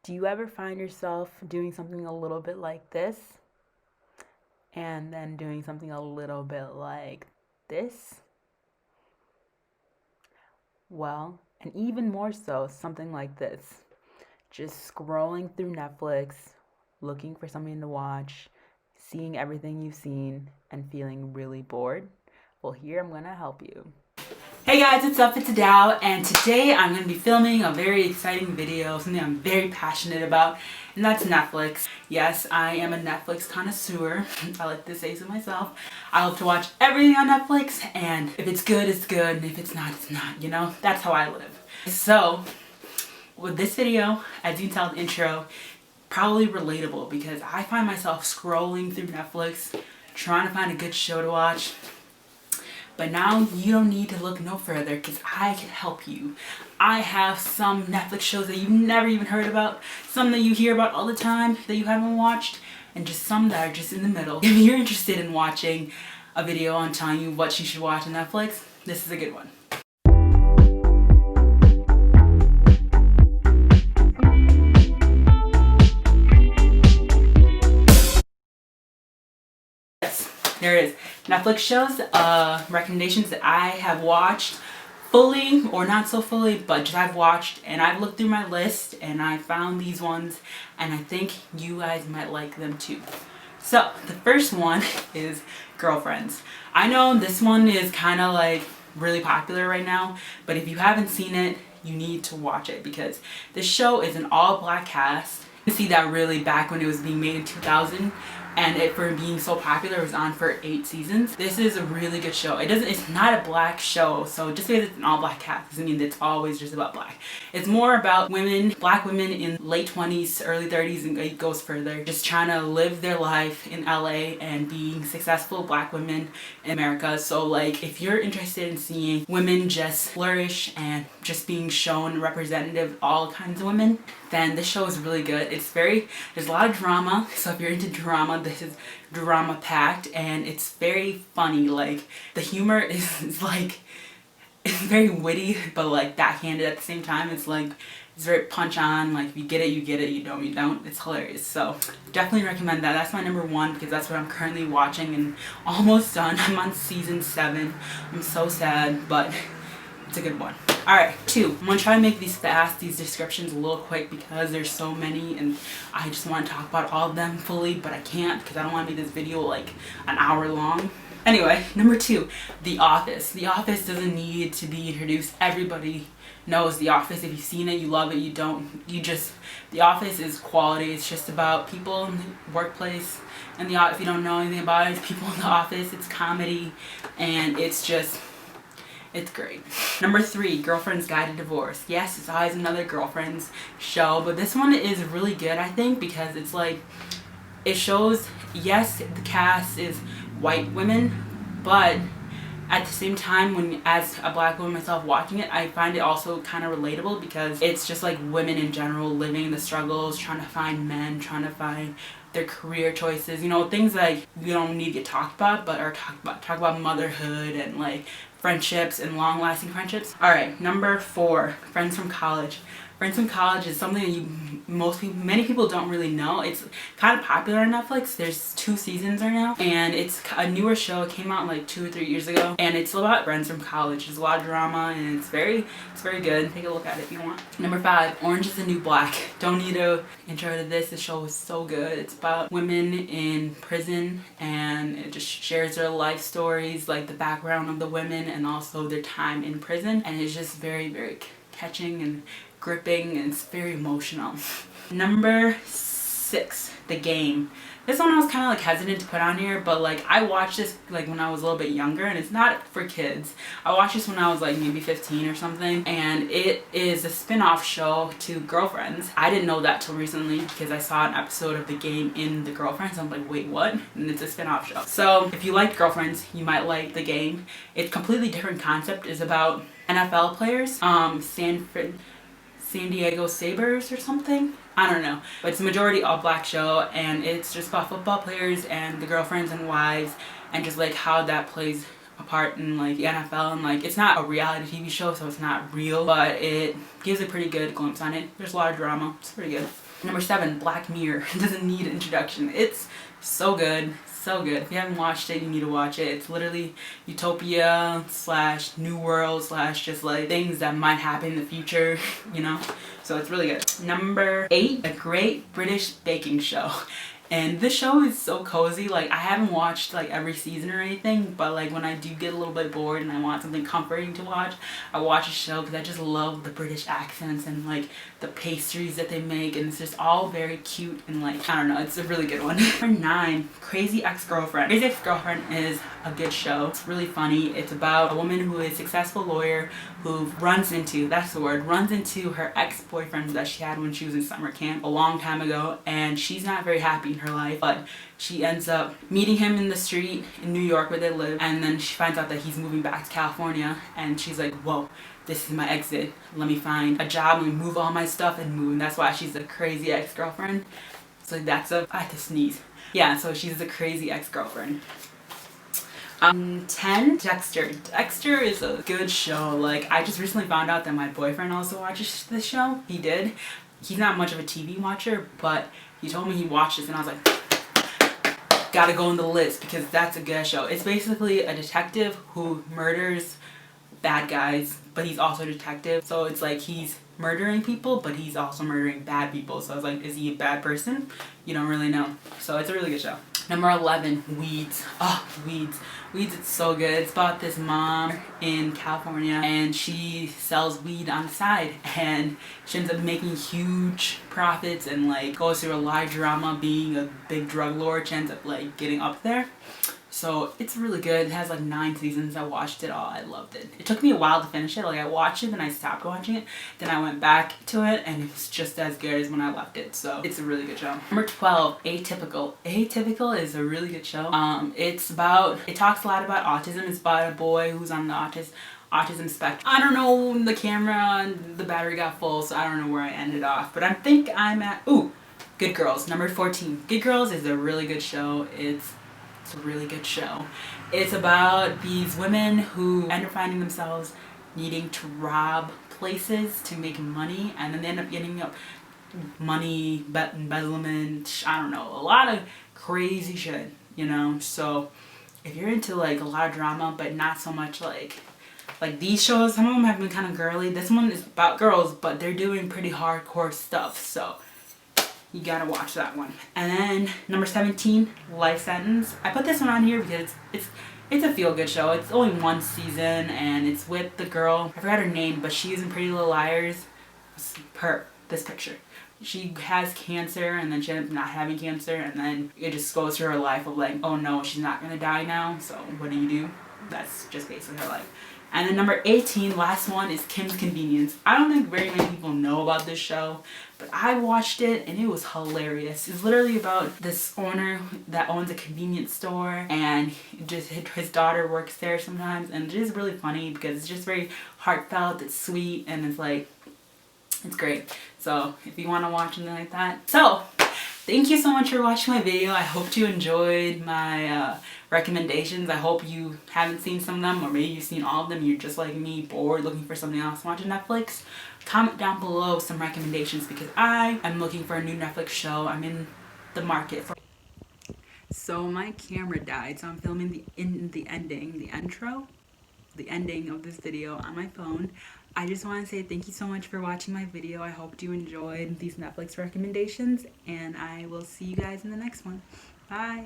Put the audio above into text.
Do you ever find yourself doing something a little bit like this and then doing something a little bit like this? Well, and even more so, something like this. Just scrolling through Netflix, looking for something to watch, seeing everything you've seen, and feeling really bored? Well, here I'm gonna help you. Hey guys, it's up, it's Dow, and today I'm going to be filming a very exciting video, something I'm very passionate about, and that's Netflix. Yes, I am a Netflix connoisseur. I like to say so myself. I love to watch everything on Netflix, and if it's good, it's good, and if it's not, you know? That's how I live. So, with this video, as you can tell in the intro, probably relatable because I find myself scrolling through Netflix, trying to find a good show to watch. But now you don't need to look no further because I can help you. I have some Netflix shows that you've never even heard about, some that you hear about all the time that you haven't watched, and just some that are just in the middle. If you're interested in watching a video on telling you what you should watch on Netflix, this is a good one. There it is. Netflix shows, recommendations that I have watched fully or not so fully, but just I've watched and I've looked through my list and I found these ones and I think you guys might like them too. So the first one is Girlfriends. I know this one is kind of like really popular right now, but if you haven't seen it, you need to watch it because this show is an all-black cast. You can see that really back when it was being made in 2000. And it, for being so popular, was on for 8 seasons. This is a really good show. It's not a black show, so just because it's an all black cast doesn't mean it's always just about black. It's more about women, black women in late 20s, early 30s, and it goes further, just trying to live their life in LA and being successful black women in America. So like, if you're interested in seeing women just flourish and just being shown representative of all kinds of women, then this show is really good. There's a lot of drama, so if you're into drama, this is drama packed and it's very funny. Like the humor is like, it's very witty but like backhanded at the same time. It's very punch on, like if you get it, you get it, you don't. It's hilarious. So definitely recommend that. That's my number 1 because that's what I'm currently watching and almost done. I'm on season 7. I'm so sad, but it's a good one. Alright, 2. I'm going to try to make these descriptions a little quick because there's so many and I just want to talk about all of them fully, but I can't because I don't want to make this video like an hour long. Anyway, number 2, The Office. The Office doesn't need to be introduced. Everybody knows The Office. If you've seen it, you love it. You don't, The Office is quality. It's just about people in the workplace. And if you don't know anything about it, it's people in the office. It's comedy and it's great. Number 3, Girlfriend's Guide to Divorce. Yes, it's always another Girlfriend's show, but this one is really good, I think, because it's like, it shows, yes, the cast is white women, but at the same time, as a black woman myself watching it, I find it also kind of relatable because it's just like women in general living the struggles, trying to find men, trying to find their career choices, you know, things like we don't need to get talked about, but are talk about motherhood and like friendships and long-lasting friendships. Alright, number 4, Friends from College. Friends from College is something that many people don't really know. It's kind of popular on Netflix. There's 2 seasons right now, and it's a newer show. It came out like 2 or 3 years ago, and it's about friends from college. There's a lot of drama, and it's very good. Take a look at it if you want. Number 5, Orange is the New Black. Don't need a intro to this. This show is so good. It's about women in prison, and it just shares their life stories, like the background of the women, and also their time in prison, and it's just very catching and gripping and it's very emotional. Number 6, The Game. This one I was kind of like hesitant to put on here, but like I watched this like when I was a little bit younger and it's not for kids. I watched this when I was like maybe 15 or something, and it is a spin-off show to Girlfriends. I didn't know that till recently because I saw an episode of The Game in The Girlfriends. I'm like, wait, what? And it's a spin-off show. So if you like Girlfriends, you might like The Game. It's a completely different concept. It's about NFL players, San Diego Sabres or something. I don't know. But it's a majority all black show and it's just about football players and the girlfriends and wives and just like how that plays a part in like the NFL, and like it's not a reality TV show, so it's not real, but it gives a pretty good glimpse on it. There's a lot of drama. It's pretty good. Number 7, Black Mirror. Doesn't need an introduction. It's so good. So good. If you haven't watched it, you need to watch it. It's literally utopia / new world / just like things that might happen in the future, you know? So it's really good. Number 8, A Great British Baking Show. And this show is so cozy. Like, I haven't watched like every season or anything, but like when I do get a little bit bored and I want something comforting to watch, I watch a show because I just love the British accents and like the pastries that they make, and it's just all very cute and like, I don't know, it's a really good one. Number 9, Crazy Ex-Girlfriend. Crazy Ex-Girlfriend is a good show. It's really funny. It's about a woman who is a successful lawyer who runs into her ex-boyfriend that she had when she was in summer camp a long time ago, and she's not very happy in her life, but she ends up meeting him in the street in New York where they live, and then she finds out that he's moving back to California, and she's like, whoa, this is my exit. Let me find a job, let me move all my stuff and move. And that's why she's a crazy ex-girlfriend. So I had to sneeze. Yeah, so she's a crazy ex-girlfriend. 10, Dexter. Dexter is a good show. Like, I just recently found out that my boyfriend also watches this show. He did. He's not much of a TV watcher, but he told me he watched this, and I was like, gotta go on the list because that's a good show. It's basically a detective who murders bad guys, but he's also a detective. So it's like he's murdering people, but he's also murdering bad people. So I was like, is he a bad person? You don't really know. So it's a really good show. Number 11, Weeds. Oh, Weeds. Weeds, it's so good. It's about this mom in California, and she sells weed on the side, and she ends up making huge profits and like goes through a lot of drama being a big drug lord. She ends up like getting up there. So it's really good. It has like 9 seasons. I watched it all. I loved it. It took me a while to finish it. Like, I watched it, then I stopped watching it. Then I went back to it, and it was just as good as when I left it. So it's a really good show. Number 12, Atypical. Atypical is a really good show. It talks a lot about autism. It's about a boy who's on the autism spectrum. I don't know, the camera and the battery got full, so I don't know where I ended off. But I think I'm at, Good Girls. Number 14. Good Girls is a really good show. It's a really good show. It's about these women who end up finding themselves needing to rob places to make money, and then they end up getting up money, embezzlement, I don't know, a lot of crazy shit, you know? So if you're into like a lot of drama, but not so much like these shows, some of them have been kind of girly. This one is about girls, but they're doing pretty hardcore stuff, so you gotta watch that one. And then number 17, Life Sentence. I put this one on here because it's a feel-good show. It's only 1 season, and it's with the girl, I forgot her name, but she's in Pretty Little Liars. This picture. She has cancer, and then she ends up not having cancer, and then it just goes through her life of like, oh no, she's not gonna die now, so what do? That's just basically her life. And then number 18, last one, is Kim's Convenience. I don't think very many people know about this show, but I watched it and it was hilarious. It's literally about this owner that owns a convenience store, and his daughter works there sometimes, and it is really funny because it's just very heartfelt, it's sweet, and it's like, it's great. So if you want to watch something like that. So thank you so much for watching my video. I hope you enjoyed my recommendations. I hope you haven't seen some of them, or maybe you've seen all of them. You're just like me, bored, looking for something else, watching Netflix. Comment down below some recommendations because I am looking for a new Netflix show. I'm in the market for. So my camera died, so I'm filming the ending of this video on my phone. I just want to say thank you so much for watching my video. I hope you enjoyed these Netflix recommendations, and I will see you guys in the next one. Bye.